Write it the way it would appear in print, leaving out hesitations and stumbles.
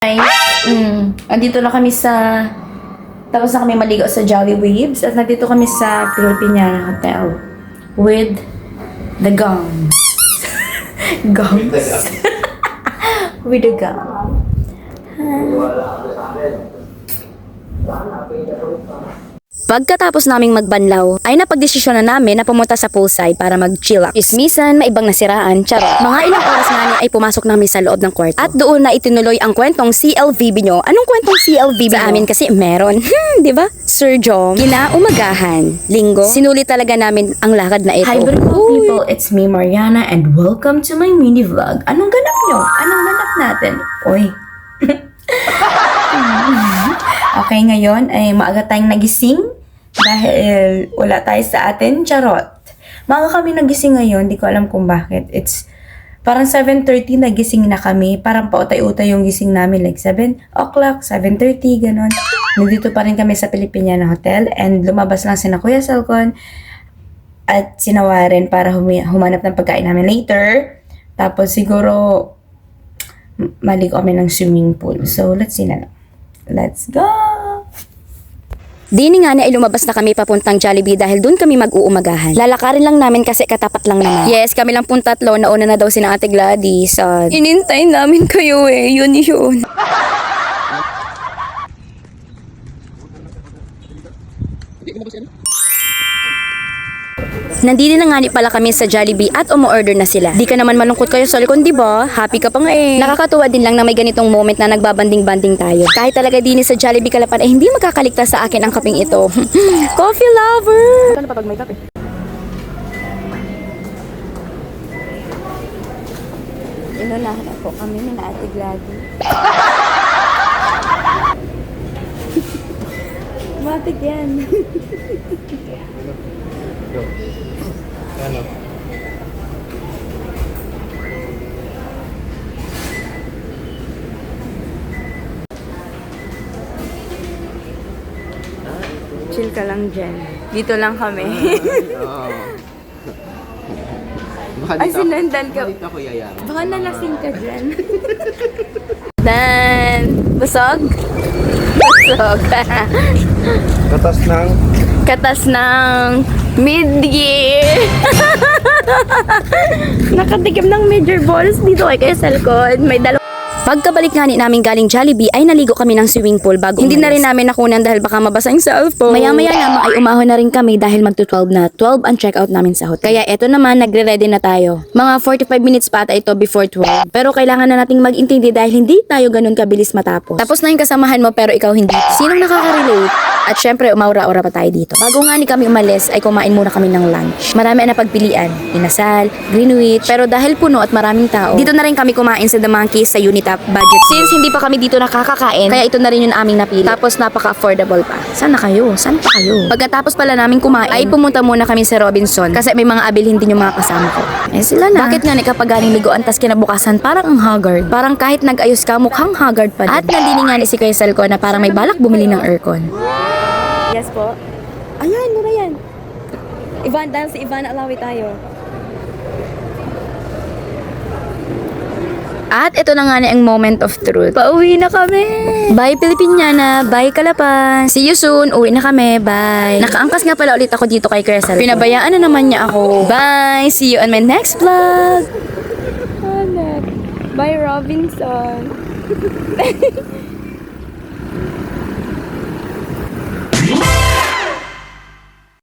Guys, andito na kami sa, tapos na kami maligo sa Jolly Waves at nandito kami sa Filipiniana Hotel with the gangs. Gangs. With the gang. Pagkatapos naming magbanlaw, ay napagdesisyon na namin na pumunta sa poolside para mag-chill up. Ismisan, maibang nasiraan, charot. Mga ilang oras nga niya ay pumasok namin sa loob ng kwarto. At doon na itinuloy ang kwentong CLVB nyo. Anong kwentong CLVB sa amin kasi meron. Di ba? Sir Jom, kinaumagahan, linggo, sinulit talaga namin ang lakad na ito. Hi beautiful people, it's me Mariana and welcome to my mini vlog. Anong ganap nyo? Anong ganap natin? Oy. Okay, ngayon ay maaga tayong nagising dahil wala tayo sa atin, charot. Maaga kami nagising ngayon, di ko alam kung bakit. It's parang 7:30 nagising na kami, parang pautay-utay yung gising namin, like 7 o'clock, 7:30, ganon. Nandito pa rin kami sa Filipiniana Hotel and lumabas lang sina Kuya Salcon at sina Warren para humanap ng pagkain namin later. Tapos siguro maligo kami ng swimming pool. So, let's see na lang. Let's go! Dini nga na ay lumabas na kami papuntang Jollibee dahil doon kami mag-uumagahan. Lalakarin lang namin kasi katapat lang naman. Yes, kami lang pong tatlo. Nauna na daw si Ate Gladys. Inintay namin kayo eh. Yun yun. Nandito na nga ni pala kami sa Jollibee at umu-order na sila. Di ka naman malungkot kayo sa likod, di ba? Happy ka pa nga eh. Nakakatuwa din lang na may ganitong moment na nagbabanding-banding tayo. Kahit talaga din sa Jollibee Kalapan ay hindi magkakaligtas sa akin ang kaping ito. Coffee lover! Ano pa pag may kape? Inunahan ako kami ni Ate Gladys. Matik yan. Ano? Chill ka lang dyan. Dito lang kami. Oo. Ay, sinundan ka. Dito ako yayang. Baka nalasing ka dyan. Dan! Busog? Busog. Katas ng Katas ng mid-year. Nakatikim ng major balls dito kay Kuya Salcon. May dalawa. Pagkabalik nga namin galing Jollibee ay naligo kami ng swimming pool bago hindi na rin namin nakunan dahil baka mabasa yung cellphone. Maya-maya naman ay umahon na rin kami dahil magto-12 na. 12 ang check-out namin sa hotel. Kaya eto naman, nagre-ready na tayo. Mga 45 minutes pa ata ito before 12. Pero kailangan na nating mag-intindi dahil hindi tayo ganun kabilis matapos. Tapos na yung kasamahan mo pero ikaw hindi. Sinong nakaka-relate? At syempre, umaura-ura pa tayo dito. Bago nga ni kami umalis, ay kumain muna kami ng lunch. Marami na pagpilian. Inasal, Greenwich. Pero dahil puno at maraming tao, dito na rin kami kumain sa The Monkeys sa Unitap budget. Since hindi pa kami dito nakakakain, kaya ito na rin yung aming napili. Tapos napaka-affordable pa. Sana kayo? Saan pa kayo? Pagkatapos pala namin kumain, ay pumunta muna kami sa Robinson kasi may mga abilhin din yung mga kasama ko. Eh sila na. Bakit nga ni kapag galing liguan tas kinabukasan parang ang haggard? Parang kahit nag-ayos ka, mukhang haggard pa din. At nandini nga ni si Kuya Salco na parang may balak bumili ng aircon. Yes po. Ayan, muna yan. Ivan, dahil si Ivan, alawi tayo. At ito na nga na ang moment of truth. Pauwi na kami! Bye Filipiniana! Bye Kalapan! See you soon! Uwi na kami! Bye! Nakaangkas nga pala ulit ako dito kay Kuya Salco. Pinabayaan na naman niya ako. Bye! See you on my next vlog! Bye, Robinson.